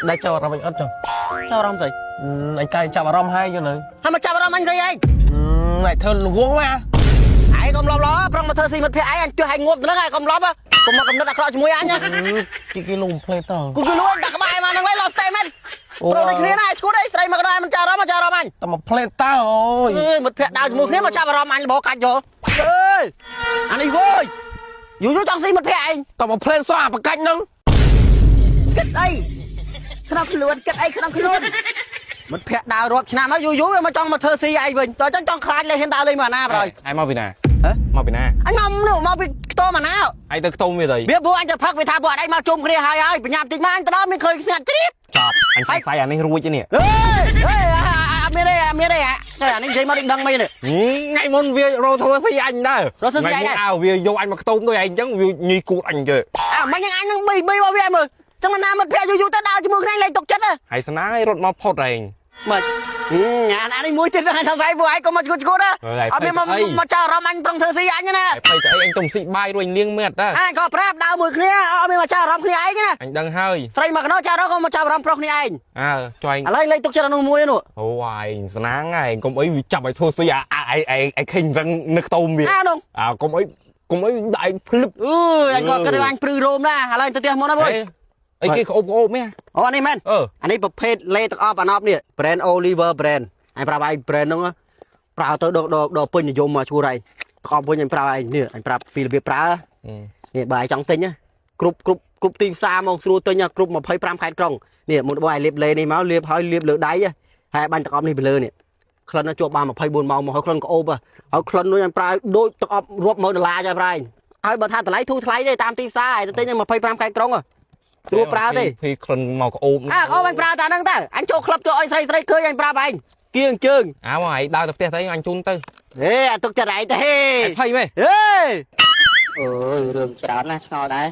ได้เจ้าเราไม่อัดจัง เจ้ารำสิ ไอ้ใจจับอารมณ์ให้กันเลย ทำไมเจ้ารำอันสิไอ้ ไอ้เธอล้วงมา ไอ้กำลังล้อเพราะมาเธอสิมันเพี้ยไอ้อันช่วยให้งบแล้วไงกำลังปะกูมากำลังดักรอช่วยอันเนี่ย กี่ลุมเพลย์ต่อ กูรู้ดักบายมานั่งไล่รอสเตมันโปรได้เคลียร์นะชูได้ใส่มากระไดมันจะรำมัน แต่มาเพลย์ต่อโอ้ย มันเพี้ยดาวจมูกนี้มันจะรำมันบอกกันอยู่เฮ้ยอันนี้เว้ยอยู่จังสิมันเพี้ยไอ้ แต่มาเพลย์ซ้อประกันนึง กัดไอ้ขนมขลุ่นกัดไอ้ขนมขลุ่นมันเพี้ยดาวรบชนะมาอยู่มาจ้องมาเธอสิไอ้เว้ยตัวจังจ้องคลานเลยเห็นดาวเลยมาหน้าไป ไอ้มาปีน่ะ ฮะ มาปีน่ะ anh ngâm nữa mau bị to mà nào ไอ้ตะตมไปเลย biết bố anhจะพักไปทาบอดไอ้มาจุ่มគ្នាហើយហើយបញ្ញាប់តិចមកអញទៅដល់មានឃើញស្ងាត់ជ្រាប จอบอันใส่อันนี้รู้จะเนี่ย ហេមានទេតែអានេះនិយាយមកដឹងមិនទេ ไงมันវាโรโทรស៊ីអញដែរ រត់ទៅស្អីដែរ វាយកអញមកខ្ទមដូចឯងអញ្ចឹងវាញីគូតអញទៅ អើមិនអញនឹងបីមកវាមើលចឹងណាមិត្តភក្តិយូរទៅដើរជាមួយគ្នាលេងទុកចិត្តហ៎ ហើយស្នាឲ្យរត់មកផុតឯង មិនអានេះមួយទៀតហ្នឹងថាស្អីពួកឯងក៏មកឈួតណាអត់មានមកចោលអារម្មណ៍អញប្រឹងធ្វើស៊ីអញណា ไอ้ไปแต่ไอ้អញទុំស៊ីបាយរួចលៀងមែតដែរ អញក៏ប្រាប់ដើរមួយគ្នាអត់មានមកចោលអារម្មណ៍គ្នាឯងណា អញដឹងហើយ ស្រីមកកណោចោលក៏មកចោលអារម្មណ៍ប្រុសគ្នាឯង អើចុយ ឥឡូវលេងទុកចិត្តអានោះមួយនោះ អូឯងស្នាហើយកុំអីវាចាប់ឲ្យធ្វើស៊ីអាខេងរឹងនៅខ្ទមវា អានោះ កុំអីដៃភ្លឹប អញក៏គិតថាអញព្រឺរោមដែរឥឡូវទៅផ្ទះមកណាបង អីគេក្អូបមែ អូនេះមែនអានេះប្រភេទលេទាំងអស់អាណប់នេះ brand Oliver brand អញប្រាប់ឯង brand ហ្នឹងប្រើទៅដល់ពេញនិយមមកឈ្មោះឯងក្អប់វិញអញប្រាប់ឯងនេះអញប្រាប់ពីរបៀបប្រើនេះបើឯងចង់ទិញគ្រប់ទីផ្សារមកស្រួលទិញគ្រប់25ខេត្តក្រុងនេះមុនបងឯងលាបលេនេះមកលាបហើយលាបលើដៃហើយបាញ់ទាំងអប់នេះទៅលើនេះក្លិនជាប់បាន24ម៉ោងមកហើយក្លិនក្អូបហើយក្លិននោះអញប្រើដូចទាំងអប់រាប់ម៉ឺនដុល្លារចាប្រែងហើយបើថាតម្លៃធូរថ្លៃទេតាមទីផ្សារឯងទៅទិញ25ខេត្តក្រុងស្រួលប្រើទេ ពីក្លិនមកក្អូប ក្អូបអញប្រើតែហ្នឹងទៅអញចូលក្លឹបចូលឲ្យស្រីឃើញអញប្រាប់ឯងគៀងជើង អើមកឯងដើរទៅផ្ទះទៅអញជូនទៅ ហេអាទុកចិត្តឯងទៅហេ ភ័យមែ ហេ រឿងច្រើនណាស់ឆ្ងល់ដែរ